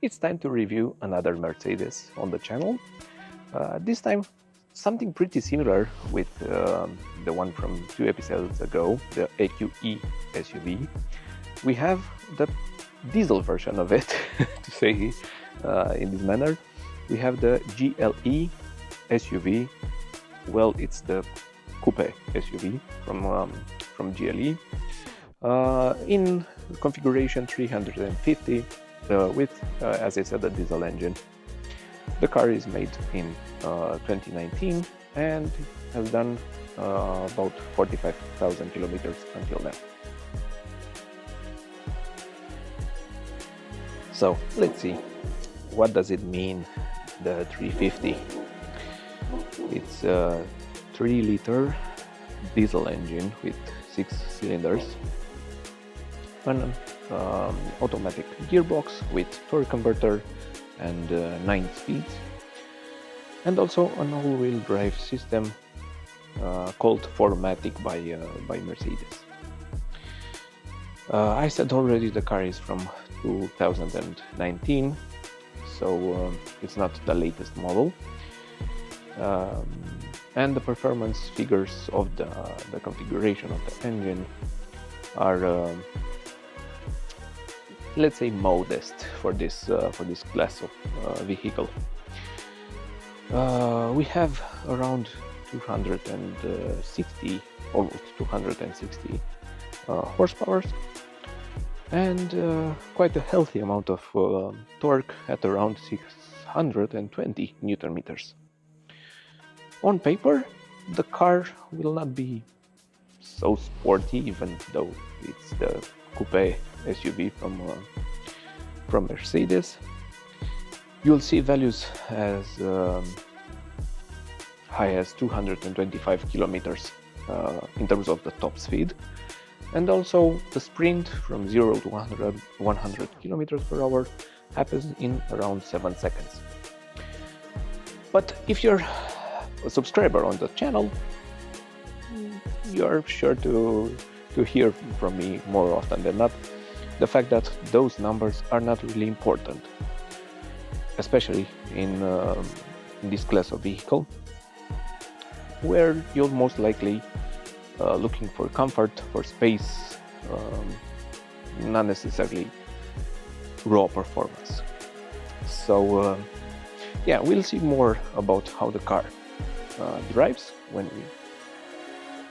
it's time to review another Mercedes on the channel. This time something pretty similar with the one from 2 episodes ago, the EQE SUV. We have the diesel version of it, to say in this manner. We have the GLE SUV. Well, it's the coupe SUV from GLE in configuration 350 with, as I said, a diesel engine. The car is made in 2019 and has done about 45,000 kilometers until now. So let's see, what does it mean, the 350? It's a 3-liter diesel engine with 6 cylinders, an automatic gearbox with torque converter and 9 speeds, and also an all-wheel drive system called 4MATIC by Mercedes. I said already the car is from 2019, so it's not the latest model. And the performance figures of the configuration of the engine are, let's say, modest for this class of vehicle. We have around 260, almost 260 horsepower, and quite a healthy amount of torque at around 620 Newton meters. On paper, the car will not be so sporty, even though it's the coupe SUV from Mercedes. You'll see values as high as 225 kilometers in terms of the top speed, and also the sprint from 0 to 100 kilometers per hour happens in around 7 seconds. But if you're a subscriber on the channel, you're sure to hear from me more often than not the fact that those numbers are not really important, especially in this class of vehicle, where you're most likely looking for comfort, for space, not necessarily raw performance. So yeah, we'll see more about how the car drives when we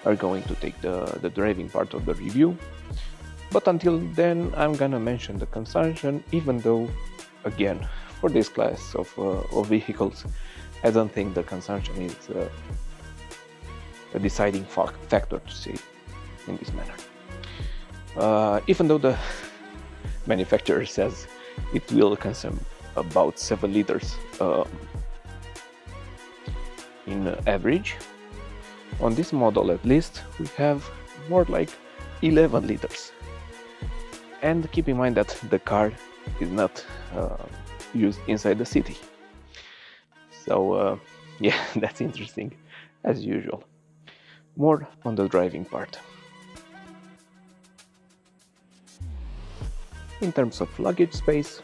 are going to take the driving part of the review. But until then, I'm gonna mention the consumption, even though, again, for this class of vehicles, I don't think the consumption is a deciding factor, to say in this manner. Even though the manufacturer says it will consume about 7 liters in average, on this model at least we have more like 11 liters. And keep in mind that the car is not used inside the city. So yeah, that's interesting as usual. More on the driving part. In terms of luggage space,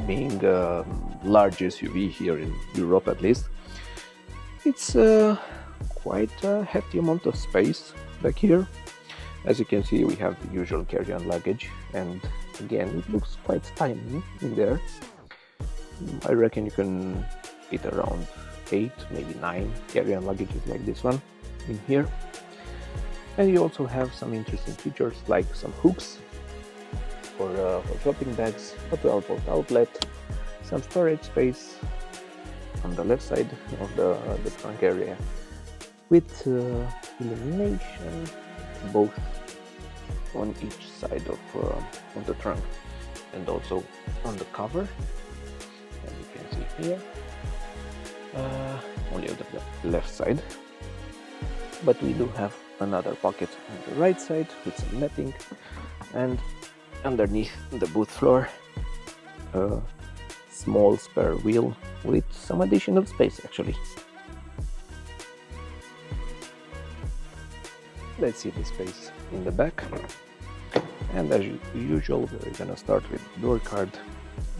being a large SUV here in Europe at least, it's quite a hefty amount of space back here. As you can see, we have the usual carry-on luggage, and again, it looks quite tiny in there. I reckon you can fit around 8, maybe 9 carry-on luggages like this one in here. And you also have some interesting features like some hooks for shopping bags, a 12-volt outlet, some storage space on the left side of the trunk area, with illumination both on each side of the trunk and also on the cover, as you can see here, only on the left side. But we do have another pocket on the right side with some netting, and underneath the boot floor a small spare wheel with some additional space actually. Let's see the space in the back. And as usual, we're gonna start with door card,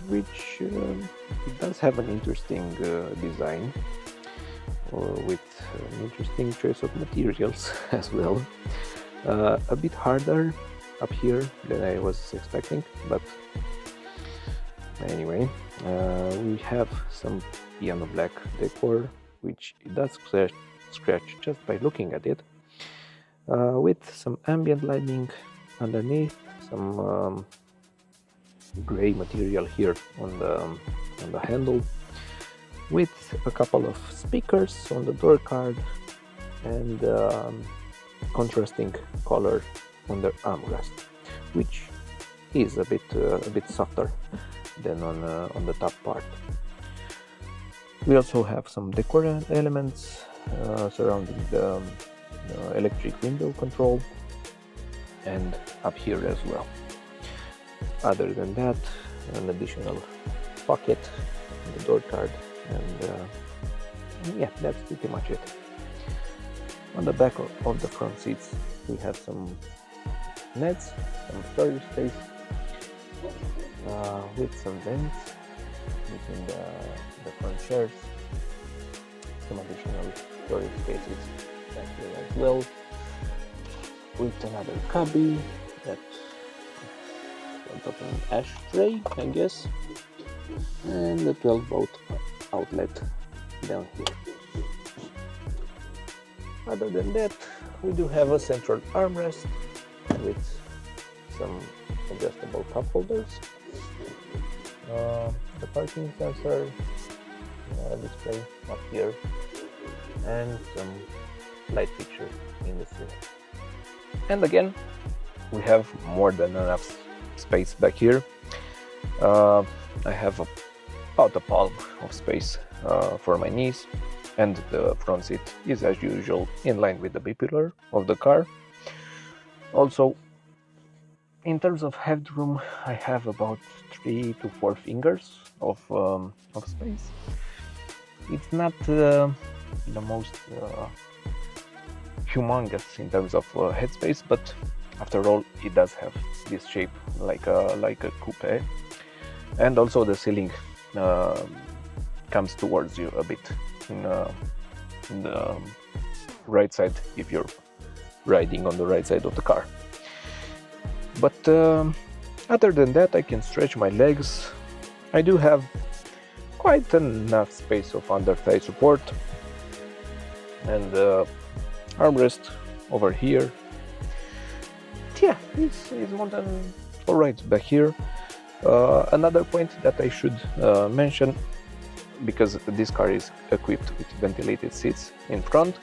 which it does have an interesting design, with an interesting choice of materials as well. A bit harder up here than I was expecting, but anyway, we have some piano black decor, which it does scratch just by looking at it, with some ambient lighting underneath, some gray material here on the handle, with a couple of speakers on the door card, and contrasting color on the armrest, which is a bit softer than on the top part. We also have some decor elements surrounding the electric window control, and up here as well. Other than that, an additional pocket on the door card, and yeah, that's pretty much it. On the back of the front seats, we have some nets, some storage space, with some vents between the front chairs, some additional storage spaces back here as well, with another cubby that's on top of an ashtray, I guess, and a 12-volt outlet down here. Other than that, we do have a central armrest with some adjustable cup holders, the parking sensor display up here, and some light fixtures in the ceiling. And again, we have more than enough space back here. I have about a palm of space for my knees, and the front seat is as usual in line with the B-pillar of the car. Also, in terms of headroom, I have about 3 to 4 fingers of space. It's not the most humongous in terms of headspace, but after all, it does have this shape like a coupe, and also the ceiling comes towards you a bit in the right side if you're riding on the right side of the car. But other than that, I can stretch my legs. I do have quite enough space of under thigh support, and armrest over here. Yeah, it's more than alright back here. Another point that I should mention, because this car is equipped with ventilated seats in front,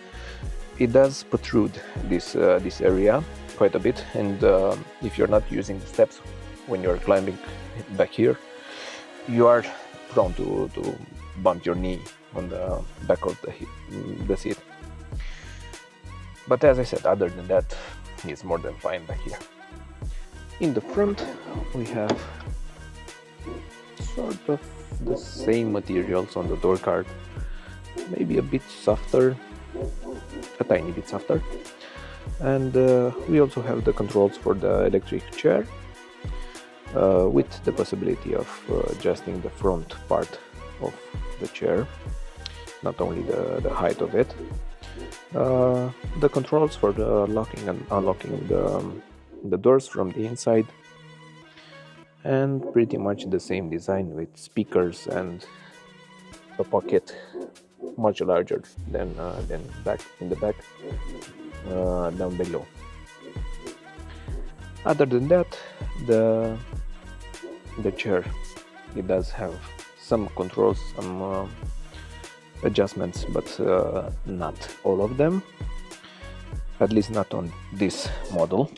it does protrude this area quite a bit, and if you're not using the steps when you're climbing back here, you are prone to bump your knee on the back of the seat. But as I said, other than that, it's more than fine back here. In the front, we have sort of the same materials on the door card, maybe a bit softer, a tiny bit softer, and we also have the controls for the electric chair, with the possibility of adjusting the front part of the chair, not only the height of it. The controls for the locking and unlocking the doors from the inside, and pretty much the same design with speakers and a pocket much larger than back in the back, down below. Other than that, the chair, it does have some controls, some adjustments, but not all of them, at least not on this model.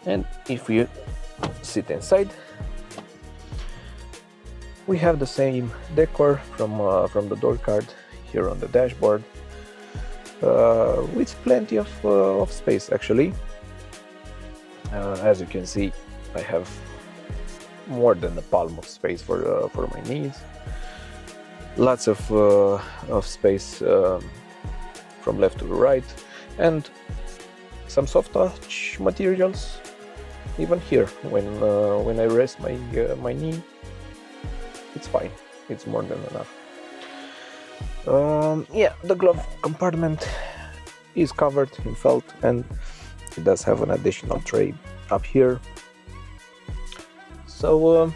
And if you sit inside, we have the same decor from the door card here on the dashboard, with plenty of space actually. As you can see, I have more than a palm of space for my knees. Lots of space from left to right, and some soft touch materials even here, when I rest my knee, it's fine. It's more than enough. Yeah, the glove compartment is covered in felt, and it does have an additional tray up here. So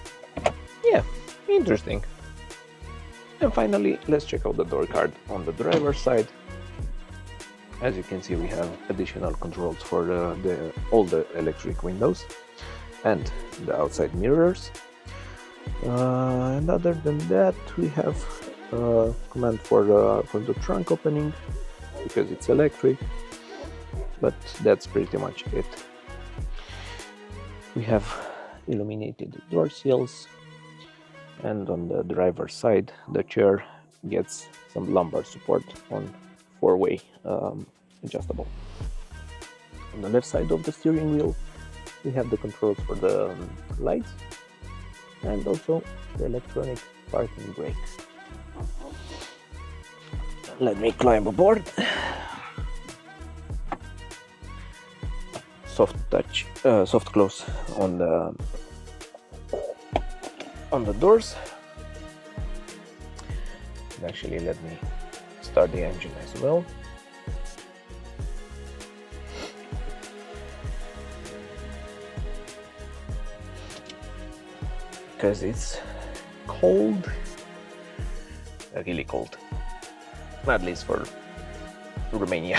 yeah, interesting. And finally, let's check out the door card on the driver's side. As you can see, we have additional controls for all the electric windows and the outside mirrors. And other than that, we have a command for the trunk opening, because it's electric, but that's pretty much it. We have illuminated door seals, and on the driver's side, the chair gets some lumbar support on 4-way adjustable. On the left side of the steering wheel, we have the controls for the lights and also the electronic parking brake. Let me climb aboard. Soft touch, soft close on the doors. And actually, let me start the engine as well. Because it's cold, really cold, at least for Romania.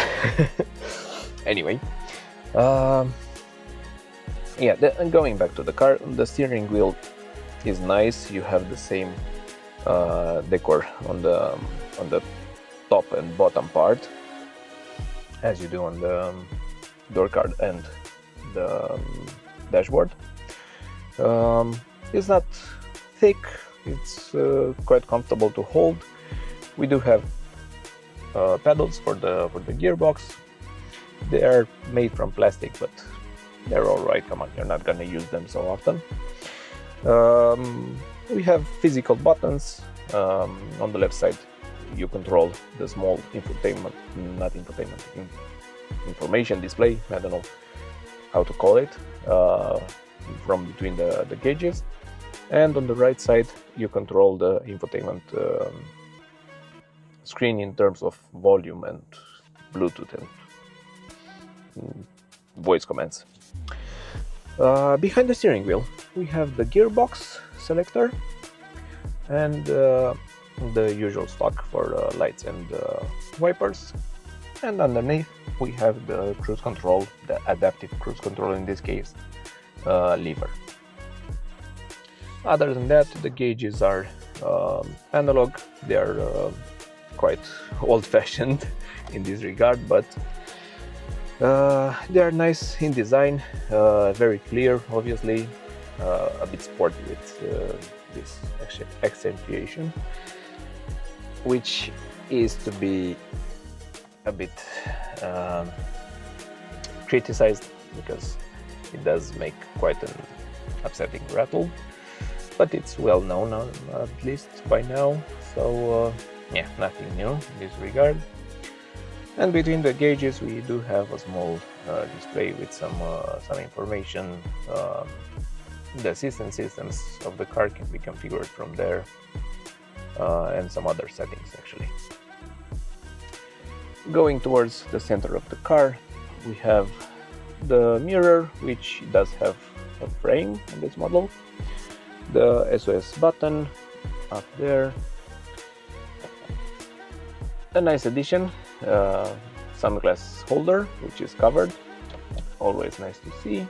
Anyway, yeah, going back to the car, the steering wheel is nice. You have the same decor on the top and bottom part as you do on the door card and the dashboard. It's not thick, it's quite comfortable to hold. We do have pedals for the gearbox. They are made from plastic, but they're alright. Come on, you're not gonna use them so often. We have physical buttons. On the left side, you control the small information display, I don't know how to call it, from between the gauges. And on the right side, you control the infotainment screen in terms of volume and Bluetooth and voice commands. Behind the steering wheel, we have the gearbox selector and the usual stock for lights and wipers. And underneath, we have the cruise control, the adaptive cruise control in this case, lever. Other than that, the gauges are analog. They are quite old-fashioned in this regard, but they are nice in design, very clear, obviously, a bit sporty with this accentuation, which is to be a bit criticized, because it does make quite an upsetting rattle, but it's well known, at least by now, so yeah, nothing new in this regard. And between the gauges, we do have a small display with some information. The assistance systems of the car can be configured from there, and some other settings actually. Going towards the center of the car, we have the mirror, which does have a frame in this model, the SOS button up there, a nice addition, sunglass holder, which is covered, always nice to see,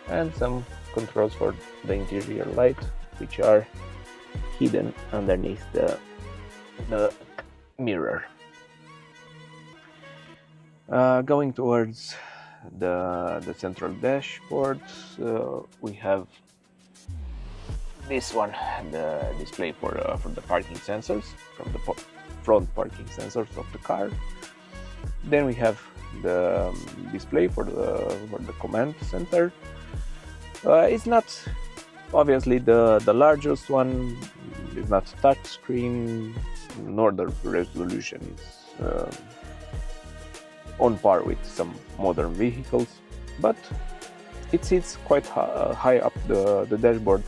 and some controls for the interior light, which are hidden underneath the mirror. Going towards the central dashboard, we have this one, the display for the parking sensors, from the front parking sensors of the car. Then we have the display for the command center. It's not obviously the largest one. It's not touch screen, nor the resolution is on par with some modern vehicles, but it sits quite high up the dashboard,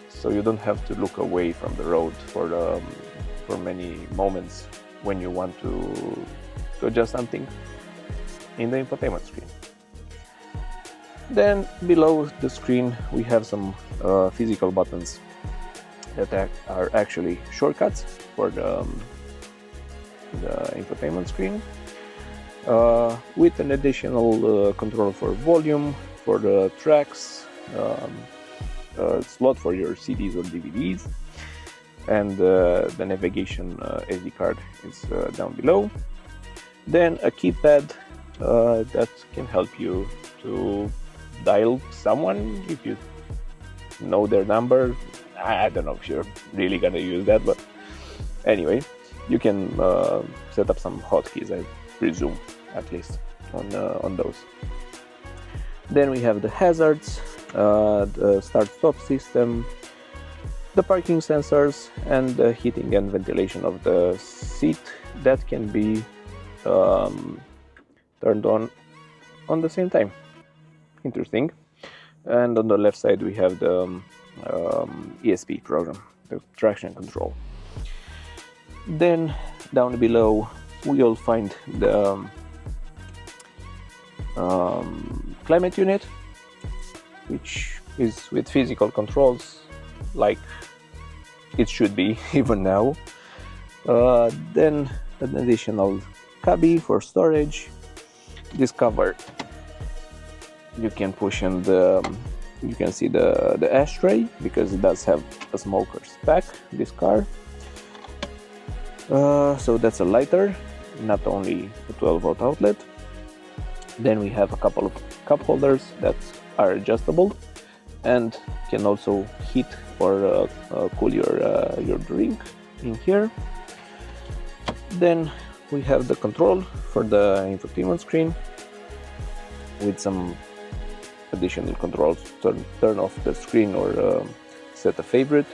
so you don't have to look away from the road for many moments when you want to adjust something in the infotainment screen. Then below the screen we have some physical buttons that are actually shortcuts for the infotainment screen, with an additional control for volume, for the tracks, a slot for your CDs or DVDs, and the navigation SD card is down below. Then a keypad that can help you to dial someone if you know their number. I don't know if you're really gonna use that, but anyway, you can set up some hotkeys, I presume, at least on those. Then we have the hazards, the start-stop system, the parking sensors, and the heating and ventilation of the seat that can be turned on the same time. Interesting. And on the left side we have the ESP program, the traction control. Then down below we'll find the climate unit, which is with physical controls like it should be even now. Then an additional cubby for storage. This cover you can push, and you can see the ashtray, because it does have a smoker's pack, this car. So that's a lighter, not only a 12-volt outlet. Then we have a couple of cup holders that are adjustable and can also heat or cool your drink in here. Then we have the control for the infotainment screen with some additional controls to turn off the screen or set a favorite.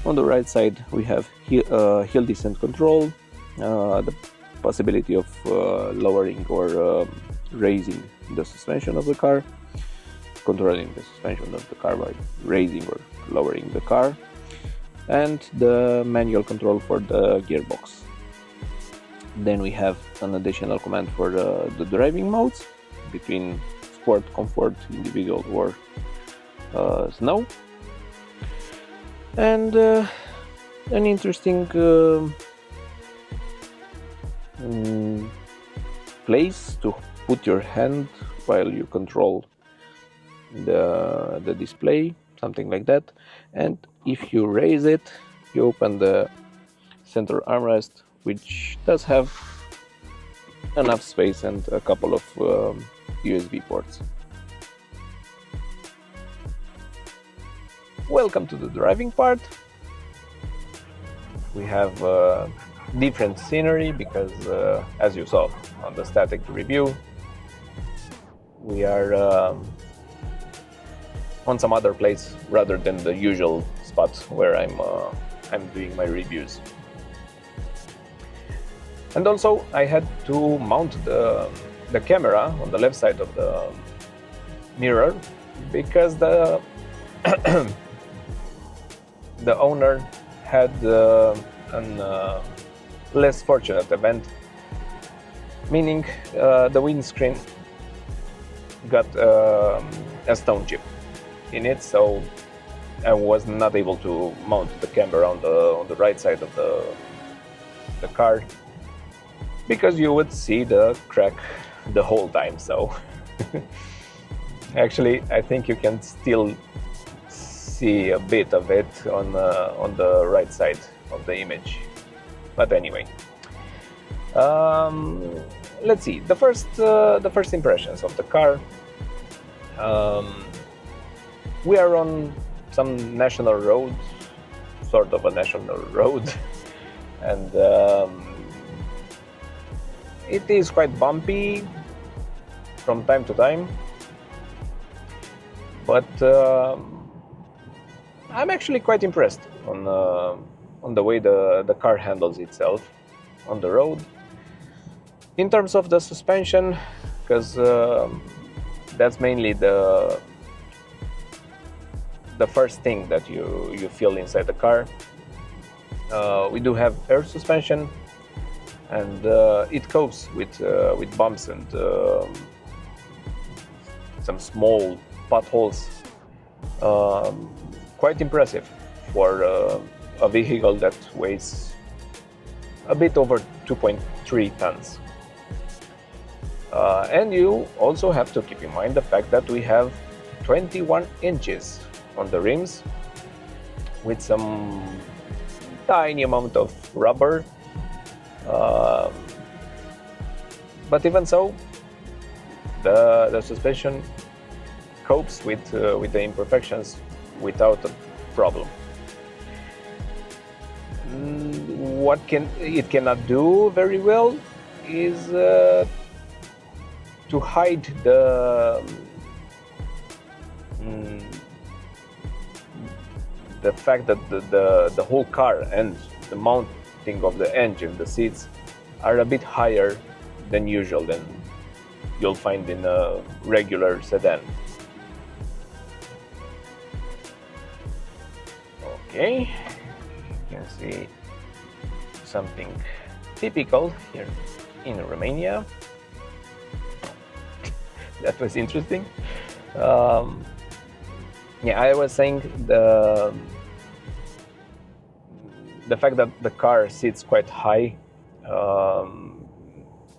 On the right side we have hill descent control, the possibility of lowering or raising the suspension of the car, controlling the suspension of the car by raising or lowering the car, and the manual control for the gearbox. Then we have an additional command for the driving modes between sport, comfort, individual, or snow. And an interesting place to put your hand while you control the display, something like that. And if you raise it, you open the center armrest, which does have enough space and a couple of USB ports. Welcome to the driving part. We have different scenery because, as you saw on the static review, we are on some other place rather than the usual spot where I'm doing my reviews. And also I had to mount the camera on the left side of the mirror because the the owner had an less fortunate event, meaning the windscreen got a stone chip in it, so I was not able to mount the camera on the right side of the car, because you would see the crack the whole time. So actually I think you can still see a bit of it on the right side of the image. But anyway, let's see the first impressions of the car. We are on some national road, sort of a national road, and it is quite bumpy from time to time, but I'm actually quite impressed on the way the car handles itself on the road. In terms of the suspension, because That's mainly the first thing that you feel inside the car. We do have air suspension, and it copes with bumps and some small potholes. Quite impressive for a vehicle that weighs a bit over 2.3 tons. And you also have to keep in mind the fact that we have 21 inches on the rims with some tiny amount of rubber. But even so, the suspension copes with the imperfections without a problem. What it cannot do very well is to hide the fact that the whole car and the mounting of the engine, the seats, are a bit higher than usual, than you'll find in a regular sedan. Okay, you can see something typical here in Romania. That was interesting. Yeah, I was saying the fact that the car sits quite high,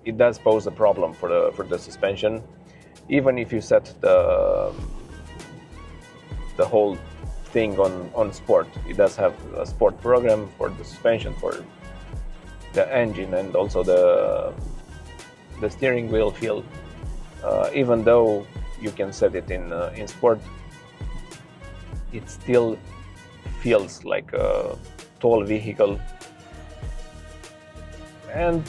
it does pose a problem for the suspension. Even if you set the whole thing on sport, it does have a sport program for the suspension, for the engine, and also the steering wheel feel. Even though you can set it in sport, it still feels like a tall vehicle and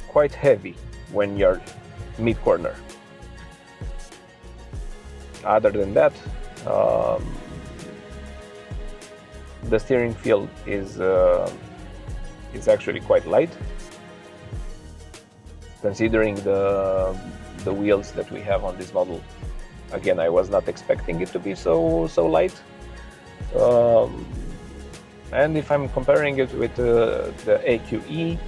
quite heavy when you're mid-corner. Other than that, the steering feel is actually quite light, considering the wheels that we have on this model. Again, I was not expecting it to be so light. And if I'm comparing it with the EQE,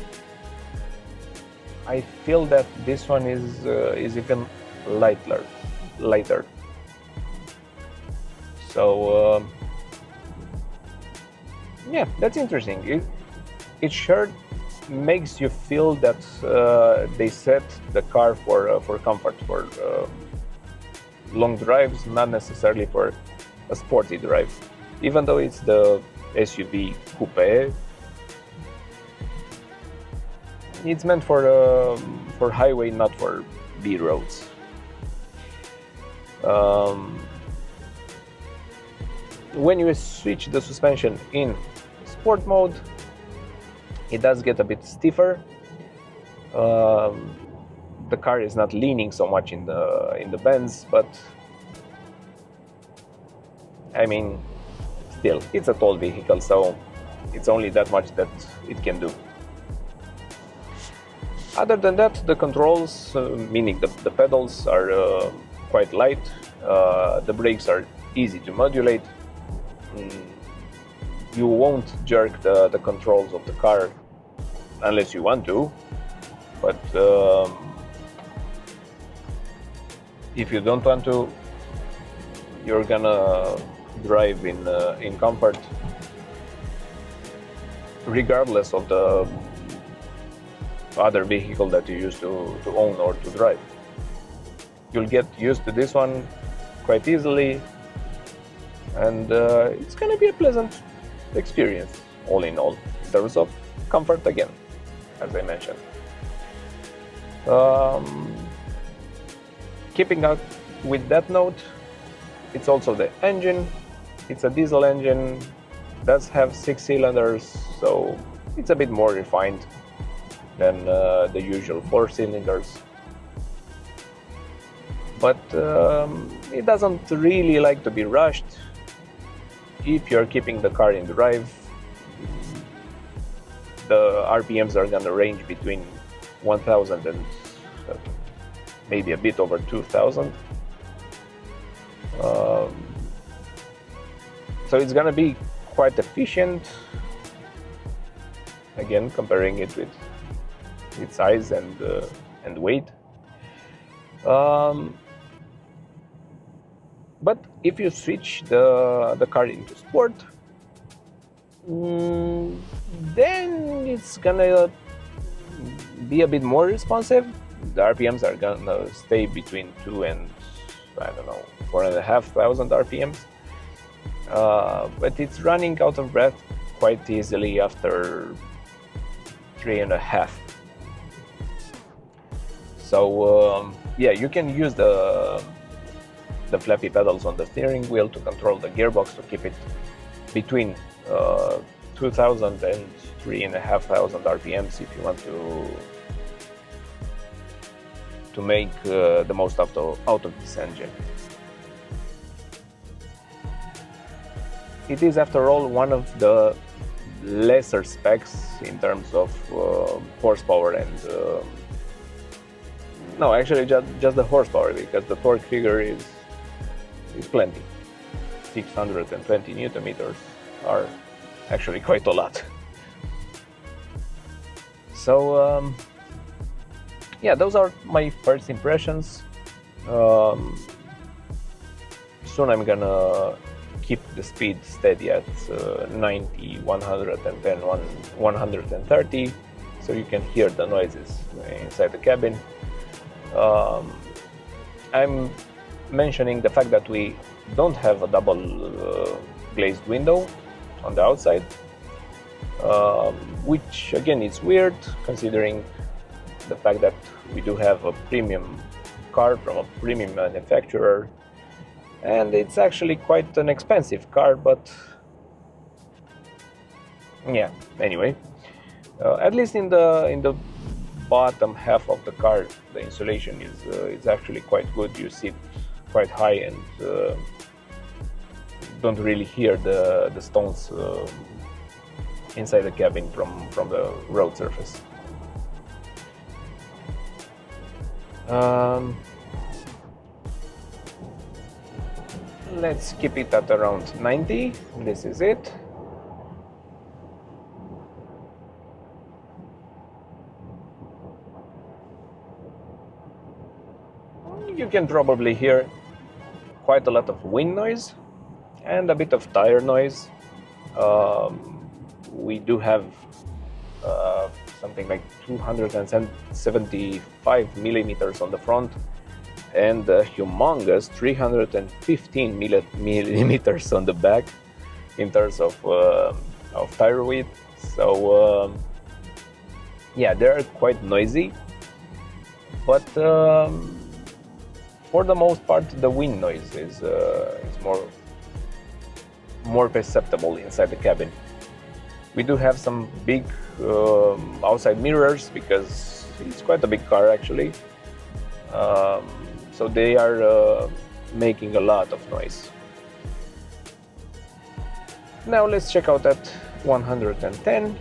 I feel that this one is even lighter. So yeah, that's interesting. It sure makes you feel that they set the car for comfort, for long drives, not necessarily for a sporty drive. Even though it's the SUV coupe, it's meant for highway, not for B roads. When you switch the suspension in sport mode, it does get a bit stiffer. The car is not leaning so much in the bends, but I mean, still, it's a tall vehicle, so it's only that much that it can do. Other than that, the controls, meaning the pedals, are quite light. The brakes are easy to modulate. You won't jerk the controls of the car unless you want to, but if you don't want to, you're gonna drive in comfort, regardless of the other vehicle that you used to own or to drive. You'll get used to this one quite easily, and it's gonna be a pleasant experience, all in all, in terms of comfort, again, as I mentioned. Keeping up with that note, it's also the engine. It's a diesel engine, does have 6 cylinders, so it's a bit more refined than the usual 4 cylinders. But it doesn't really like to be rushed. If you're keeping the car in drive, the RPMs are gonna range between 1000 and maybe a bit over 2000. So it's gonna be quite efficient, again comparing it with its size and weight. But if you switch the car into sport, then it's gonna be a bit more responsive. The RPMs are gonna stay between 2 and, I don't know, 4,500 RPMs. But it's running out of breath quite easily after 3.5. So yeah, you can use the flappy pedals on the steering wheel to control the gearbox to keep it between 2,000 and 3,500 RPMs if you want to make the most out of this engine. It is, after all, one of the lesser specs in terms of horsepower and no, actually just the horsepower, because the torque figure is plenty. 620 Newton meters are actually quite a lot. So yeah, those are my first impressions. Soon I'm gonna keep the speed steady at 90, 110, 130, so you can hear the noises inside the cabin. I'm mentioning the fact that we don't have a double glazed window on the outside, which again is weird considering the fact that we do have a premium car from a premium manufacturer, and it's actually quite an expensive car, but yeah, anyway, at least in the bottom half of the car, the insulation is actually quite good. You sit quite high and don't really hear the stones inside the cabin from the road surface. Let's keep it at around 90. This is it. You can probably hear quite a lot of wind noise and a bit of tire noise. We do have something like 275 millimeters on the front and a humongous 315 millimeters on the back in terms of tire width. So yeah, they're quite noisy, but for the most part the wind noise is more perceptible inside the cabin. We do have some big outside mirrors because it's quite a big car actually. So they are making a lot of noise. Now let's check out at 110.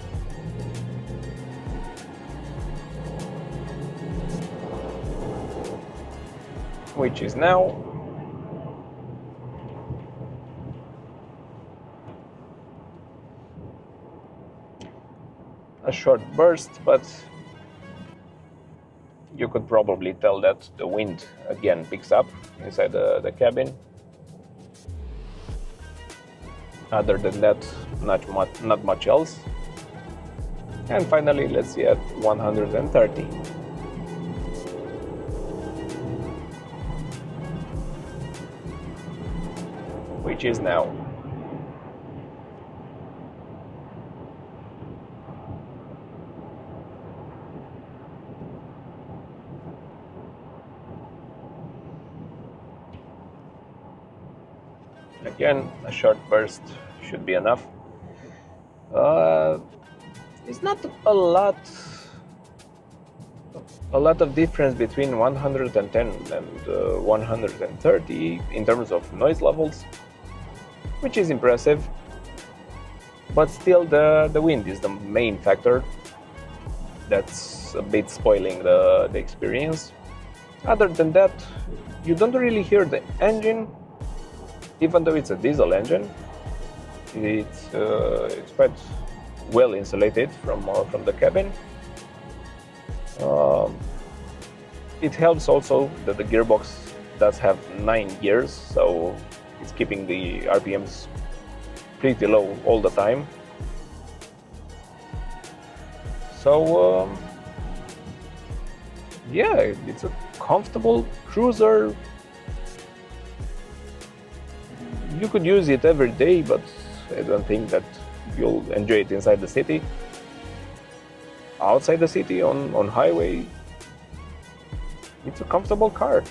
Which is now a short burst, but you could probably tell that the wind again picks up inside the cabin. Other than that, not much else. And finally, let's see at 130. Which is now. Again, a short burst should be enough. It's not a lot of difference between 110 and 130 in terms of noise levels, which is impressive. But still, the wind is the main factor that's a bit spoiling the experience. Other than that, you don't really hear the engine, even though it's a diesel engine. It's quite well insulated from the cabin. It helps also that the gearbox does have 9 gears, so it's keeping the RPMs pretty low all the time. So yeah, it's a comfortable cruiser. You could use it every day, but I don't think that you'll enjoy it inside the city. Outside the city, on highway, it's a comfortable car.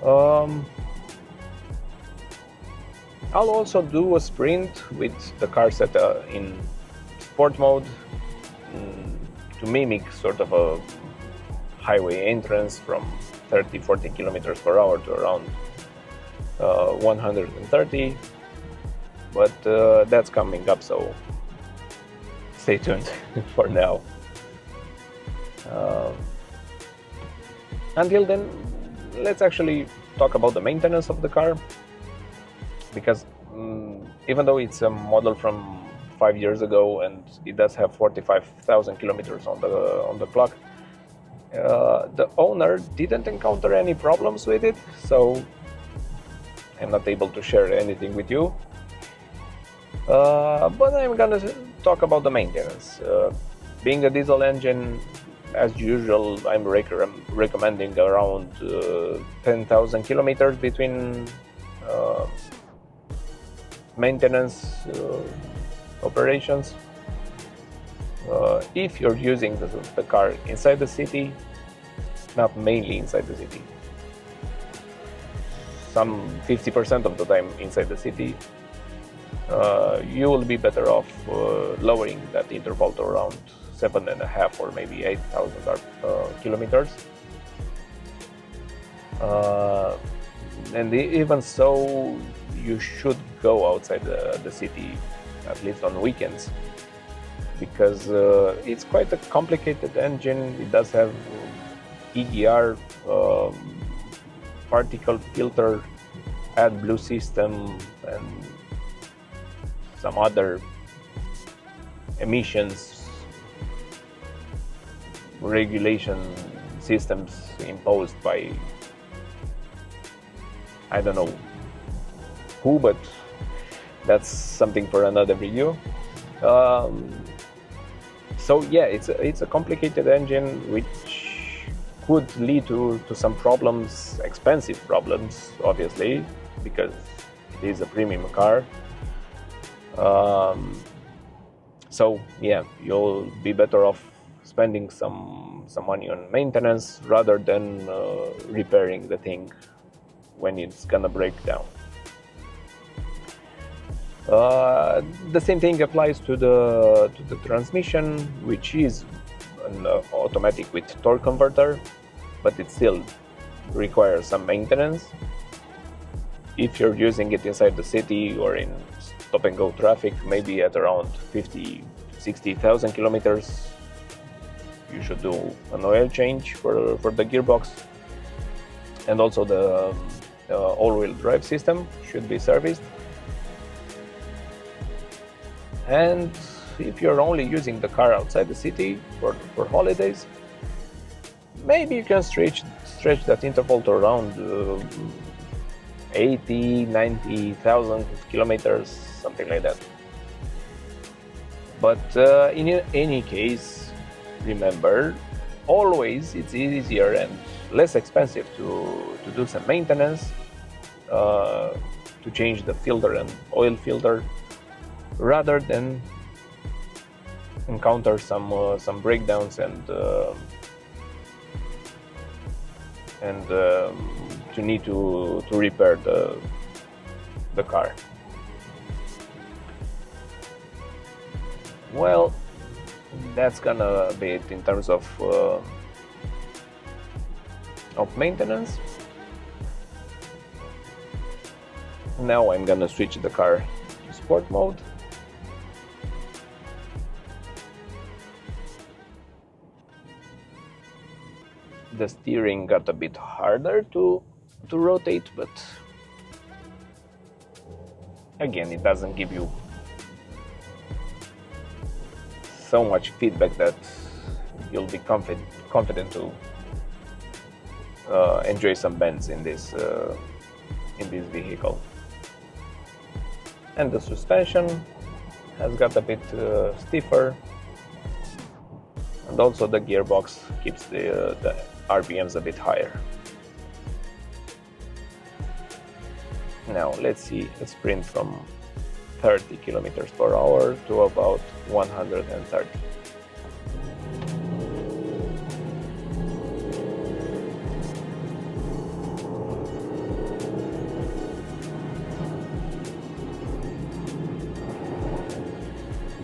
I'll also do a sprint with the car set in sport mode to mimic sort of a highway entrance from 30-40 kilometers per hour to around 130, but that's coming up, so stay tuned for now. Until then, let's actually talk about the maintenance of the car, because even though it's a model from 5 years ago and it does have 45,000 kilometers on the clock, the owner didn't encounter any problems with it, so I'm not able to share anything with you. But I'm gonna talk about the maintenance. Being a diesel engine, as usual, I'm recommending around 10,000 kilometers between maintenance operations. If you're using the car inside the city, not mainly inside the city, some 50% of the time inside the city, you will be better off lowering that interval to around 7.5 or maybe 8,000 kilometers. And even so, you should go outside the city, at least on weekends, because it's quite a complicated engine. It does have EGR, particle filter, AdBlue system, and some other emissions regulation systems imposed by I don't know who, but that's something for another video. So yeah, it's a complicated engine which could lead to some problems, expensive problems, obviously, because it is a premium car. So yeah, you'll be better off spending some money on maintenance rather than repairing the thing when it's gonna break down. The same thing applies to the transmission, which is an automatic with torque converter, but it still requires some maintenance. If you're using it inside the city or in stop-and-go traffic, maybe at around 50,000-60,000 kilometers, you should do an oil change for the gearbox, and also the all-wheel drive system should be serviced. And if you're only using the car outside the city for holidays, maybe you can stretch that interval to around 80,000-90,000 kilometers, something like that. But in any case, remember, always it's easier and less expensive to do some maintenance, to change the filter and oil filter, rather than encounter some breakdowns and to need to repair the car. Well, that's gonna be it in terms of maintenance. Now I'm gonna switch the car to sport mode. The steering got a bit harder to rotate, but Again, it doesn't give you so much feedback that you'll be confident to enjoy some bends in this vehicle. And the suspension has got a bit stiffer, and also the gearbox keeps the RPMs a bit higher. Now let's sprint from 30 kilometers per hour to about 130.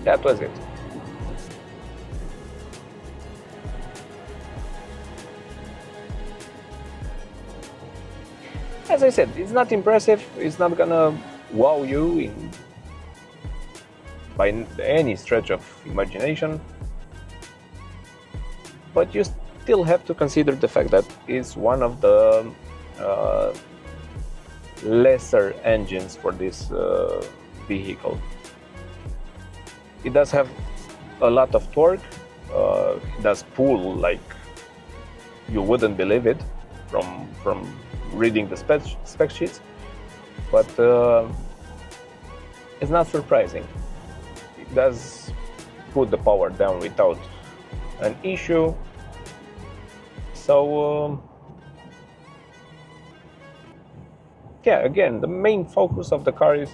That was it. As I said, it's not impressive, it's not gonna wow you by any stretch of imagination, but you still have to consider the fact that it's one of the lesser engines for this vehicle. It does have a lot of torque, it does pull like you wouldn't believe it from reading the spec sheets, but it's not surprising. It does put the power down without an issue. So yeah, again, the main focus of the car is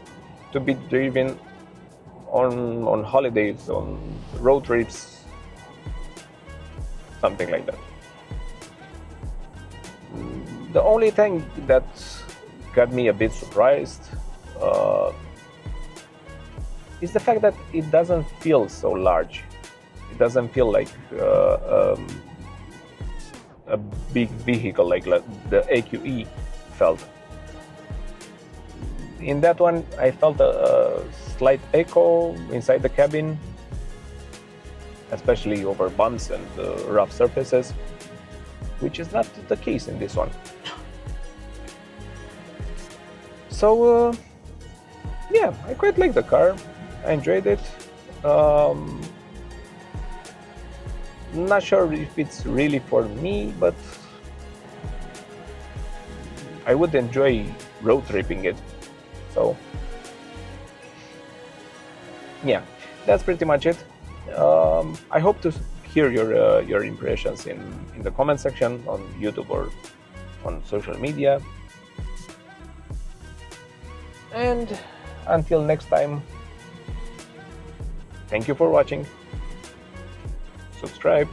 to be driven on holidays, on road trips, something like that. The only thing that got me a bit surprised is the fact that it doesn't feel so large. It doesn't feel like a big vehicle like the EQE felt. In that one, I felt a slight echo inside the cabin, especially over bumps and rough surfaces, which is not the case in this one. So yeah, I quite like the car. I enjoyed it. Not sure if it's really for me, but I would enjoy road tripping it. So yeah, that's pretty much it. I hope to hear your impressions in the comment section on YouTube or on social media. And until next time, thank you for watching. Subscribe.